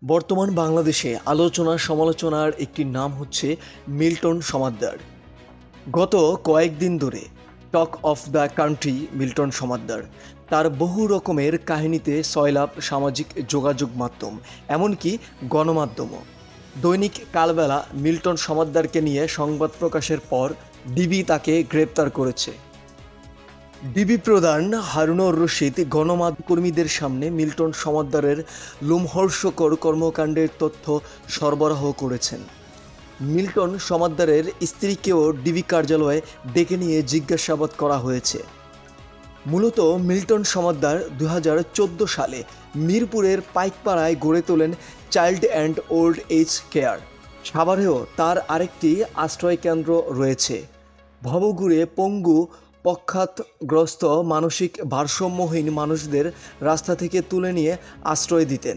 বর্তমান বাংলাদেশে আলোচনা সমালোচনার একটি নাম হচ্ছে মিল্টন সমাদ্দার। গত কয়েকদিন ধরে talk of the country Milton Samaddar. তার বহু রকমের কাহিনীতে সয়লাভ সামাজিক যোগাযোগ মাধ্যম, এমনকি গণমাধ্যমও। দৈনিক কালবেলা মিল্টন সমাদ্দারকে নিয়ে সংবাদ প্রকাশের পর ডিবি তাকে গ্রেপ্তার করেছে। ডিবি প্রধান হারুনুর রশিদ গণমাধ্যমকর্মীদের সামনে মিল্টন সমাদ্দারের লোমহর্ষকর কর্মকাণ্ডের তথ্য সরবরাহ করেছেন। মিল্টন সমাদ্দারের স্ত্রীকেও ডিবি কার্যালয়ে ডেকে নিয়ে জিজ্ঞাসাবাদ করা হয়েছে। মূলত মিল্টন সমাদ্দার 2014 সালে মিরপুরের পাইকপাড়ায় গড়ে তোলেন child and old age care. সাভারেও তার আরেকটি আশ্রয়কেন্দ্র রয়েছে। ভবঘুরে পঙ্গু পক্ষাঘাতগ্রস্ত মানসিক ভারসাম্যহীন মানুষদের রাস্তা থেকে তুলে নিয়ে আশ্রয় দিতেন।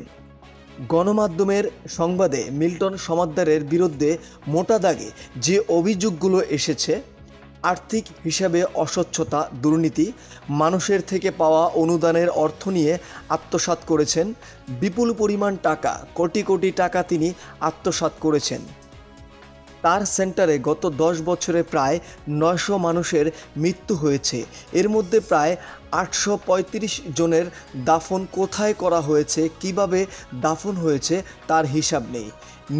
গণমাধ্যমের সংবাদে মিল্টন সমাদ্দারের বিরুদ্ধে মোটা দাগে যে অভিযোগগুলো এসেছে, আর্থিক হিসাবে অস্বচ্ছতা, দুর্নীতি, মানুষের থেকে পাওয়া অনুদানের অর্থ নিয়ে আত্মসাৎ করেছেন, বিপুল পরিমাণ টাকা, কোটি কোটি টাকা তিনি আত্মসাৎ করেছেন। তার সেন্টারে গত 10 বছরে প্রায় 900 মানুষের মৃত্যু হয়েছে। এর মধ্যে প্রায় 835 জনের দাফন কোথায় করা হয়েছে, কিভাবে দাফন হয়েছে তার হিসাব নেই।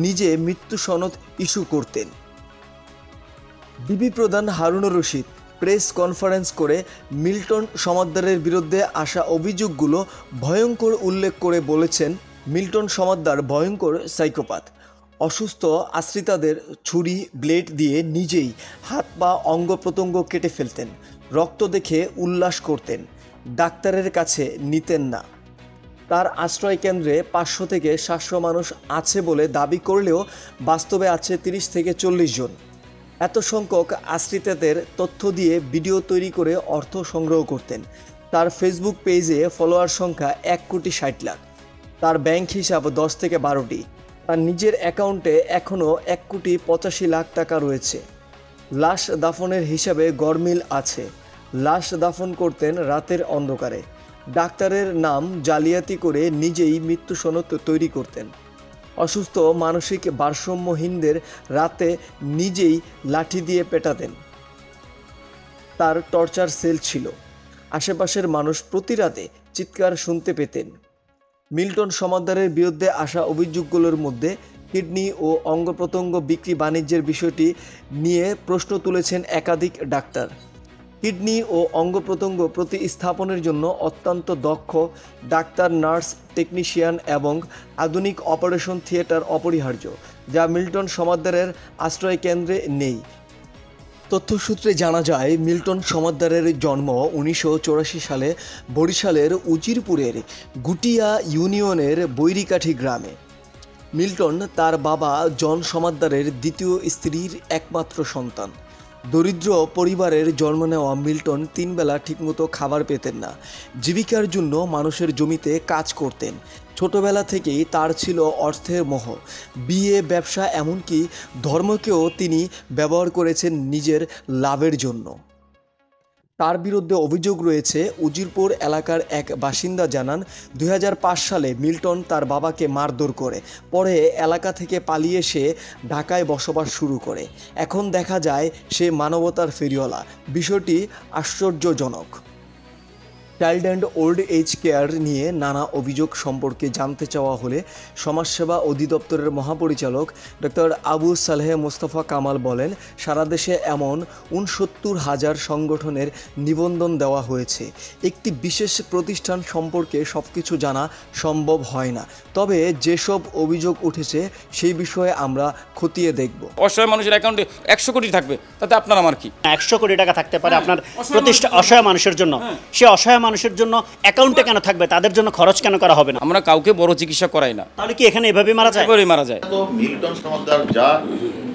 নিজে মৃত্যু সনদ ইস্যু করতেন। ডিবি প্রধান হারুনুর রশিদ প্রেস কনফারেন্স করে মিল্টন সমাদ্দারের বিরুদ্ধে আসা অভিযোগগুলো ভয়ঙ্কর উল্লেখ করে বলেছেন, মিল্টন সমাদ্দার ভয়ঙ্কর সাইকোপ্যাথ। অসুস্থ আশ্রিতাদের ছুরি ব্লেড দিয়ে নিজেই হাত পা অঙ্গ প্রত্যঙ্গ কেটে ফেলতেন। রক্ত দেখে উল্লাস করতেন, ডাক্তারের কাছে নিতেন না। তার আশ্রয় কেন্দ্রে 500 থেকে 700 মানুষ আছে বলে দাবি করলেও বাস্তবে আছে 30 থেকে 40 জন। এত সংখ্যক আশ্রিতাদের তথ্য দিয়ে ভিডিও তৈরি করে অর্থ সংগ্রহ করতেন। তার ফেসবুক পেজে ফলোয়ার সংখ্যা 1,60,00,000। তার ব্যাংক হিসাব 10 থেকে 12টি। তার নিজের অ্যাকাউন্টে এখনও 1,85,00,000 টাকা রয়েছে। লাশ দাফনের হিসাবে গরমিল আছে। লাশ দাফন করতেন রাতের অন্ধকারে। ডাক্তারের নাম জালিয়াতি করে নিজেই মৃত্যু সনদ তৈরি করতেন। অসুস্থ মানসিক ভারসাম্যহীনদের রাতে নিজেই লাঠি দিয়ে পেটাতেন। তার টর্চার সেল ছিল। আশেপাশের মানুষ প্রতি রাতে চিৎকার শুনতে পেতেন। মিল্টন সমাদ্দারের বিরুদ্ধে আসা অভিযোগগুলোর মধ্যে কিডনি ও অঙ্গ প্রত্যঙ্গ বিক্রি বাণিজ্যের বিষয়টি নিয়ে প্রশ্ন তুলেছেন একাধিক ডাক্তার। কিডনি ও অঙ্গ প্রত্যঙ্গ প্রতিস্থাপনের জন্য অত্যন্ত দক্ষ ডাক্তার, নার্স, টেকনিশিয়ান এবং আধুনিক অপারেশন থিয়েটার অপরিহার্য, যা মিল্টন সমাদ্দারের আশ্রয় কেন্দ্রে নেই। তথ্যসূত্রে জানা যায়, মিল্টন সমাদ্দারের জন্ম 1984 সালে বরিশালের উজিরপুরের গুটিয়া ইউনিয়নের বৈরিকাঠি গ্রামে। মিল্টন তার বাবা জন সমাদ্দারের দ্বিতীয় স্ত্রীর একমাত্র সন্তান। দরিদ্র পরিবারের জন্ম নেওয়া মিল্টন 3 বেলা ঠিকমতো খাবার পেতেন না। জীবিকার জন্য মানুষের জমিতে কাজ করতেন। ছোটবেলা থেকেই তার ছিল অর্থের মোহ। বিয়ে, ব্যবসা, এমনকি ধর্মকেও তিনি ব্যবহার করেছেন নিজের লাভের জন্য। তার বিরুদ্ধে অভিযোগ রয়েছে। উজিরপুর এলাকার এক বাসিন্দা জানান, 2005 সালে মিল্টন তার বাবাকে মারধর করে। পরে এলাকা থেকে পালিয়ে সে ঢাকায় বসবাস শুরু করে। এখন দেখা যায় সে মানবতার ফেরিওয়ালা। বিষয়টি আশ্চর্যজনক। Child and old age care নিয়ে নানা অভিযোগ সম্পর্কে জানতে চাওয়া হলে সমাজসেবা অধিদপ্তরের মহাপরিচালক ডক্টর আবু সালেহ মোস্তফা কামাল বলেন, সারা দেশে এমন 69,000 সংগঠনের নিবন্ধন দেওয়া হয়েছে। একটি বিশেষ প্রতিষ্ঠান সম্পর্কে সবকিছু জানা সম্ভব হয় না, তবে যেসব অভিযোগ উঠেছে সেই বিষয়ে আমরা খতিয়ে দেখব। অসহায় মানুষের অ্যাকাউন্টে 100 কোটি থাকবে, তাতে আপনার আমার কি? 100 কোটি টাকা থাকতে পারে আপনার প্রতিষ্ঠান অসহায় মানুষের জন্য। সে অসহায় মানুষের জন্য অ্যাকাউন্টে কেন থাকবে? তাদের জন্য খরচ কেন করা হবে না? আমরা কাউকে বড় চিকিৎসা করাই না। তাহলে কি এখানে এভাবে মারা যায়? এভাবেই মারা যায়। তো মিল্টন সমাদ্দার যা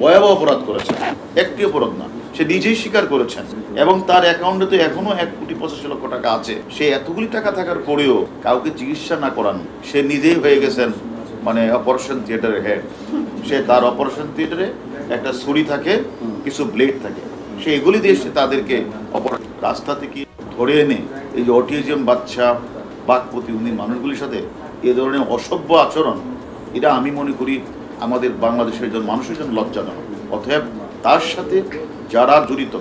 ভয়াবহ অপরাধ করেছেন, একটি অপরাধ না, সে নিজেই স্বীকার করেছেন। এবং তার অ্যাকাউন্টে তো এখনো 1,85,00,000 টাকা আছে। সে এতগুলি টাকা থাকার পরেও কাউকে চিকিৎসা না করান, সে নিজেই হয়ে গেছেন মানে অপারেশন থিয়েটারের হেড। সে তার অপারেশন থিয়েটারে একটা ছুরি থাকে, কিছু ব্লেড থাকে, সে এগুলি দিয়ে সে তাদেরকে রাস্তা থেকে ধরে এনে এই যে অটিজম বাচ্চা, বাক প্রতিবন্ধী মানুষগুলির সাথে এ ধরনের অসভ্য আচরণ এটা আমি মনে করি আমাদের বাংলাদেশের জন্য মানুষের জন্য লজ্জাজনক। অতএব তার সাথে যারা জড়িত,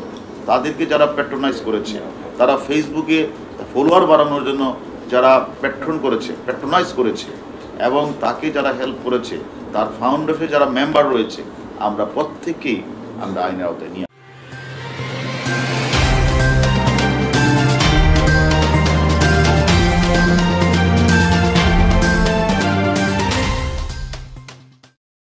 তাদেরকে যারা প্যাট্রোনাইজ করেছে, তারা ফেসবুকে ফলোয়ার বাড়ানোর জন্য যারা প্যাট্রোনাইজ করেছে এবং তাকে যারা হেল্প করেছে, তার ফাউন্ডেশনে যারা মেম্বার রয়েছে, আমরা প্রত্যেকেই আমরা আইনের আওতায় নিয়ে